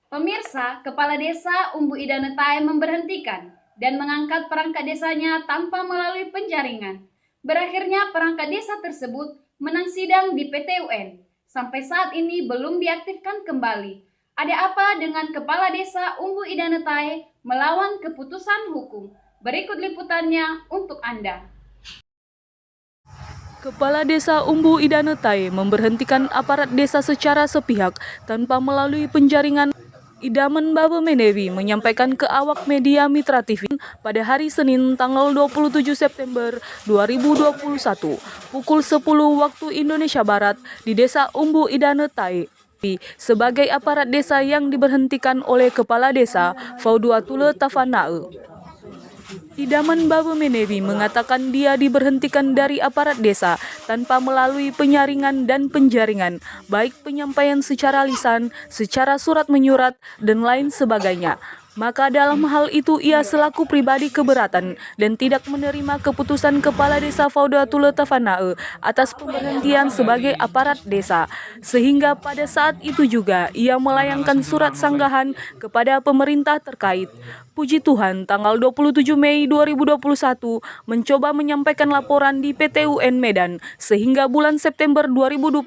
Pemirsa, Kepala Desa Umbu Ida Netai memberhentikan dan mengangkat perangkat desanya tanpa melalui penjaringan. Berakhirnya perangkat desa tersebut menang sidang di PT UN. Sampai saat ini belum diaktifkan kembali. Ada apa dengan Kepala Desa Umbu Ida Netai melawan keputusan hukum? Berikut liputannya untuk Anda. Kepala Desa Umbu Ida Netai memberhentikan aparat desa secara sepihak tanpa melalui penjaringan. Idaman Baba Menewi menyampaikan ke awak media Mitra TV pada hari Senin tanggal 27 September 2021 pukul 10 waktu Indonesia Barat di Desa Umbu Ida Netai sebagai aparat desa yang diberhentikan oleh Kepala Desa Fauduatule Tafanae. Idaman Baba Menewi mengatakan dia diberhentikan dari aparat desa tanpa melalui penyaringan dan penjaringan, baik penyampaian secara lisan, secara surat menyurat, dan lain sebagainya. Maka dalam hal itu ia selaku pribadi keberatan dan tidak menerima keputusan Kepala Desa Fauduatule Tafanae atas pemberhentian sebagai aparat desa. Sehingga pada saat itu juga ia melayangkan surat sanggahan kepada pemerintah terkait. Puji Tuhan, tanggal 27 Mei 2021 mencoba menyampaikan laporan di PT UN Medan, sehingga bulan September 2021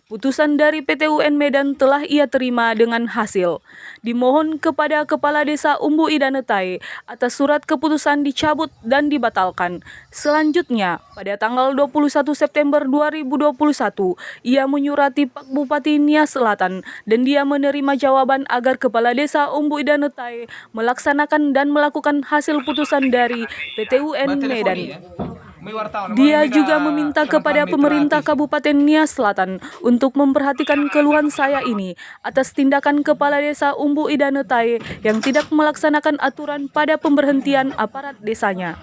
putusan dari PT UN Medan telah ia terima dengan hasil. Dimohon kepada Kepala Desa Umbu Ida Netai atas surat keputusan dicabut dan dibatalkan. Selanjutnya, pada tanggal 21 September 2021, ia menyurati Pak Bupati Nias Selatan dan dia menerima jawaban agar Kepala Desa Umbu Ida Netai melaksanakan dan melakukan hasil putusan dari PT UN Medan. Dia juga meminta kepada pemerintah Kabupaten Nias Selatan untuk memperhatikan keluhan saya ini atas tindakan Kepala Desa Umbu Ida Netai yang tidak melaksanakan aturan pada pemberhentian aparat desanya.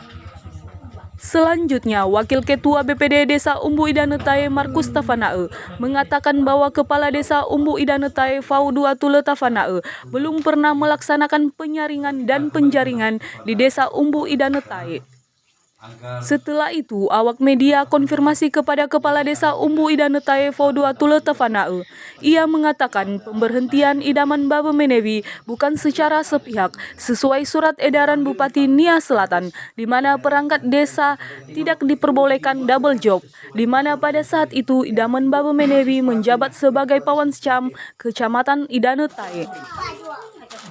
Selanjutnya, Wakil Ketua BPD Desa Umbu Ida Netai Markus Tafanae mengatakan bahwa Kepala Desa Umbu Ida Netai Fauduatule Tafanae belum pernah melaksanakan penyaringan dan penjaringan di Desa Umbu Ida Netai. Setelah itu, awak media konfirmasi kepada Kepala Desa Umbu Ida Netai Fauduatule Tafanae. Ia mengatakan pemberhentian Idaman Baba Menewi bukan secara sepihak sesuai surat edaran Bupati Nias Selatan, di mana perangkat desa tidak diperbolehkan double job, di mana pada saat itu Idaman Baba Menewi menjabat sebagai Pawangcam Kecamatan Ida Netai.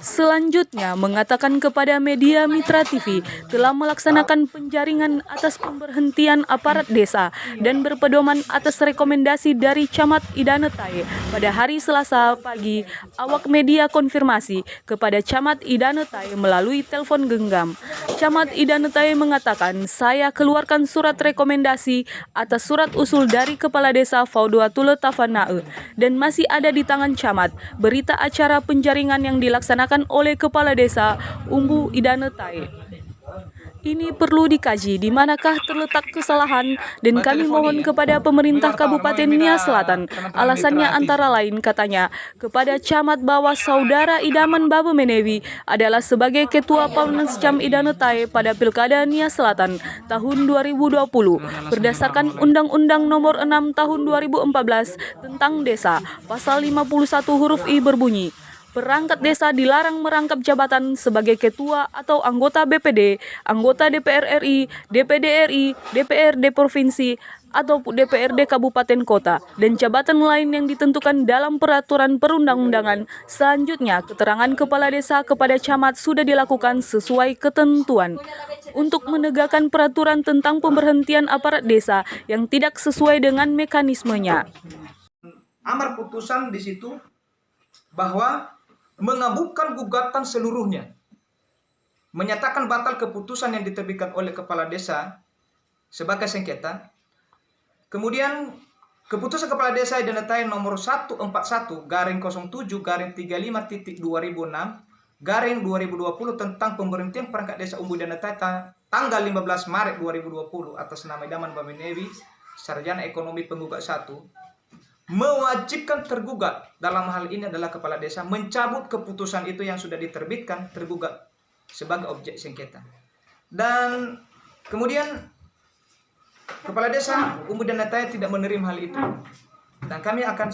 Selanjutnya mengatakan kepada media Mitra TV telah melaksanakan penjaringan atas pemberhentian aparat desa dan berpedoman atas rekomendasi dari Camat Ida Netai. Pada hari Selasa pagi, awak media konfirmasi kepada Camat Ida Netai melalui telepon genggam. Camat Ida Netai mengatakan, saya keluarkan surat rekomendasi atas surat usul dari Kepala Desa Fauduatule Tafanae dan masih ada di tangan Camat berita acara penjaringan yang dilaksanakan oleh Kepala Desa Umbu Ida Netai. Ini perlu dikaji di manakah terletak kesalahan dan kami mohon kepada pemerintah Kabupaten Nias Selatan. Alasannya antara lain katanya kepada Camat bahwa saudara Idaman Baba Menewi adalah sebagai Ketua Pawangcam Ida Netai pada Pilkada Nias Selatan tahun 2020 berdasarkan Undang-Undang Nomor 6 Tahun 2014 tentang Desa. Pasal 51 huruf I berbunyi, perangkat desa dilarang merangkap jabatan sebagai ketua atau anggota BPD, anggota DPR RI, DPD RI, DPRD Provinsi, atau DPRD Kabupaten Kota, dan jabatan lain yang ditentukan dalam peraturan perundang-undangan. Selanjutnya, keterangan Kepala Desa kepada Camat sudah dilakukan sesuai ketentuan. Untuk menegakkan peraturan tentang pemberhentian aparat desa yang tidak sesuai dengan mekanismenya. Amar putusan di situ bahwa mengabulkan gugatan seluruhnya, menyatakan batal keputusan yang diterbitkan oleh Kepala Desa sebagai sengketa. Kemudian keputusan Kepala Desa Ida Netai nomor 141/07-35.2006/2020 tentang pemberhentian perangkat desa Umbu Ida Netai tanggal 15 Maret 2020 atas nama Idaman Baba Menewi, Sarjana Ekonomi Penggugat 1, mewajibkan tergugat, dalam hal ini adalah Kepala Desa, mencabut keputusan itu yang sudah diterbitkan tergugat sebagai objek sengketa. Dan kemudian Kepala Desa Umbu Ida Netai tidak menerima hal itu, dan kami akan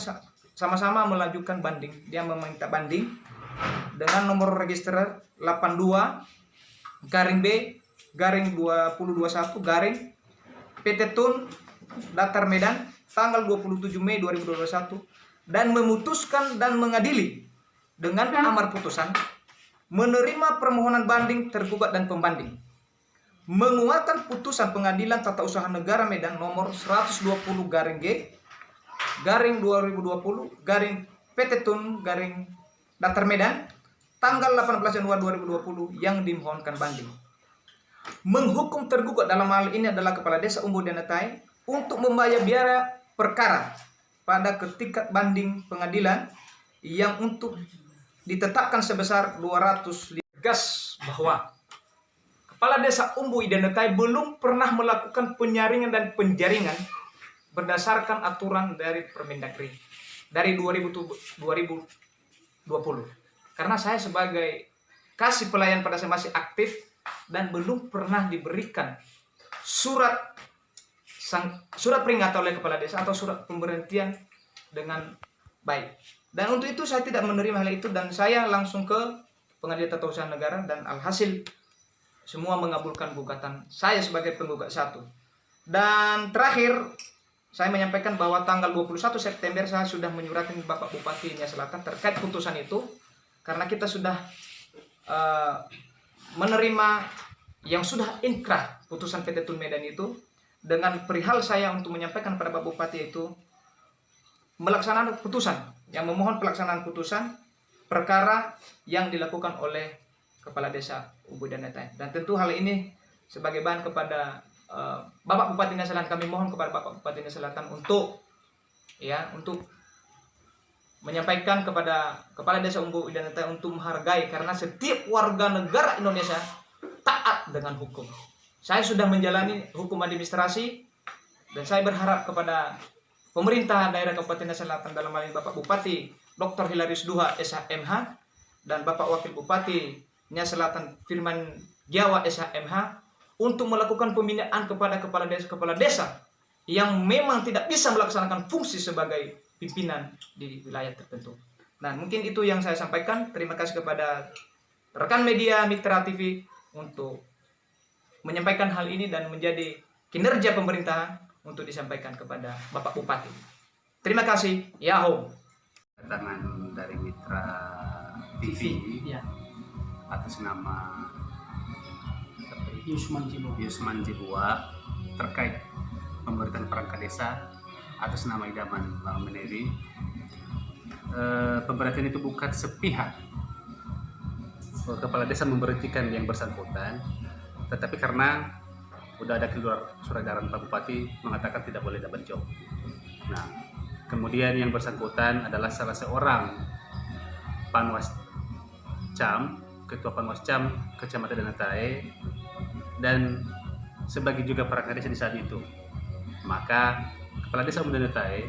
sama-sama melajukan banding. Dia meminta banding dengan nomor register 82 garing B garing 2021 garing PT Tun Datar Medan tanggal 27 Mei 2021 dan memutuskan dan mengadili dengan amar putusan menerima permohonan banding tergugat dan pembanding, menguatkan putusan Pengadilan Tata Usaha Negara Medan nomor 120 garing G garing 2020 garing PT Tun garing Datar Medan tanggal 18 Januari 2020 yang dimohonkan banding. Menghukum tergugat dalam hal ini adalah Kepala Desa Umbu Idanetai untuk membayar biaya perkara pada ketika banding pengadilan yang untuk ditetapkan sebesar 200. Tegas bahwa Kepala Desa Umbu Idanetai belum pernah melakukan penyaringan dan penjaringan berdasarkan aturan dari Permendagri dari 2020. Karena saya sebagai kasih pelayan pada saya masih aktif dan belum pernah diberikan surat peringatan oleh Kepala Desa atau surat pemberhentian dengan baik. Dan untuk itu saya tidak menerima hal itu dan saya langsung ke Pengadilan Tata Usaha Negara dan alhasil semua mengabulkan gugatan saya sebagai penggugat 1. Dan terakhir saya menyampaikan bahwa tanggal 21 September saya sudah menyurati Bapak Bupati Nia Selatan terkait putusan itu karena kita sudah menerima yang sudah inkrah putusan PT Tun Medan itu dengan perihal saya untuk menyampaikan pada Bapak Bupati itu melaksanakan putusan yang memohon pelaksanaan putusan perkara yang dilakukan oleh Kepala Desa Umbu Idanetai. Dan tentu hal ini sebagai bahan kepada Bapak Bupati Nia Selatan, kami mohon kepada Bapak Bupati Nia Selatan untuk menyampaikan kepada Kepala Desa Umbu Idanetai untuk menghargai karena setiap warga negara Indonesia taat dengan hukum. Saya sudah menjalani hukum administrasi dan saya berharap kepada pemerintah daerah Kabupaten Nia Selatan dalam hal ini Bapak Bupati Dr. Hilarius Duha SHMH dan Bapak Wakil Bupati Nia Selatan Firman Giawa SHMH untuk melakukan pembinaan kepada kepala desa yang memang tidak bisa melaksanakan fungsi sebagai pimpinan di wilayah tertentu. Nah, mungkin itu yang saya sampaikan. Terima kasih kepada rekan media Mitra TV untuk menyampaikan hal ini dan menjadi kinerja pemerintahan untuk disampaikan kepada Bapak Bupati. Terima kasih. Yahoo. Kedatangan dari Mitra TV ya. Atas nama Yusman Jibua terkait pemberitaan perangkat desa atas nama idaman Bang Menevi. Pemberhentian itu bukan sepihak. Kepala desa memberhentikan yang bersangkutan, tetapi karena udah ada keluar surat edaran Pak Bupati mengatakan tidak boleh dapat job. Nah, kemudian yang bersangkutan adalah salah seorang Panwascam, Ketua Panwascam Kecamatan Idanetai dan sebagai juga perangkat desa di saat itu. Maka Kepala Desa Umbu Idanetai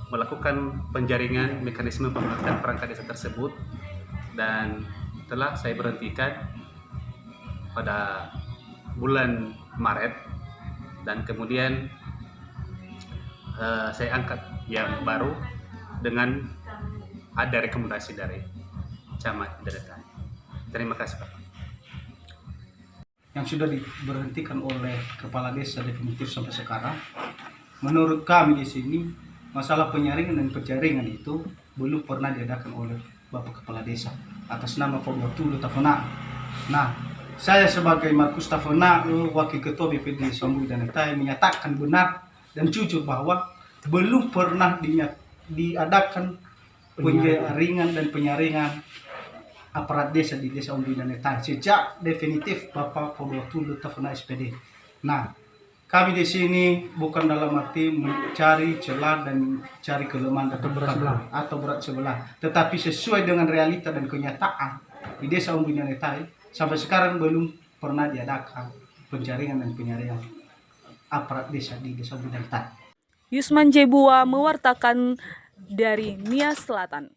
melakukan penjaringan mekanisme pemerintahan perangkat desa tersebut dan telah saya berhentikan pada bulan Maret dan kemudian saya angkat yang baru dengan ada rekomendasi dari Camat Idanetai. Terima kasih Pak. Yang sudah diberhentikan oleh Kepala Desa definitif sampai sekarang, menurut kami di sini masalah penyaringan dan penjaringan itu belum pernah diadakan oleh Bapak Kepala Desa atas nama Forwatulu Tafona. Nah, saya sebagai Markus Tafona, Wakil Ketua BPD Desa Umbu Idanetai menyatakan benar dan jujur bahwa belum pernah diadakan penjaringan dan penyaringan aparat desa di Desa Umbu Idanetai sejak definitif Bapak Forwatulu Tafona SPD. Nah, kami di sini bukan dalam arti mencari celah dan cari kelemahan atau berat sebelah, tetapi sesuai dengan realita dan kenyataan di Desa Umbu Idanetai sampai sekarang belum pernah diadakan penjaringan dan penyaringan aparat desa di Desa Umbu Idanetai. Yusman Jibua mewartakan dari Nia Selatan.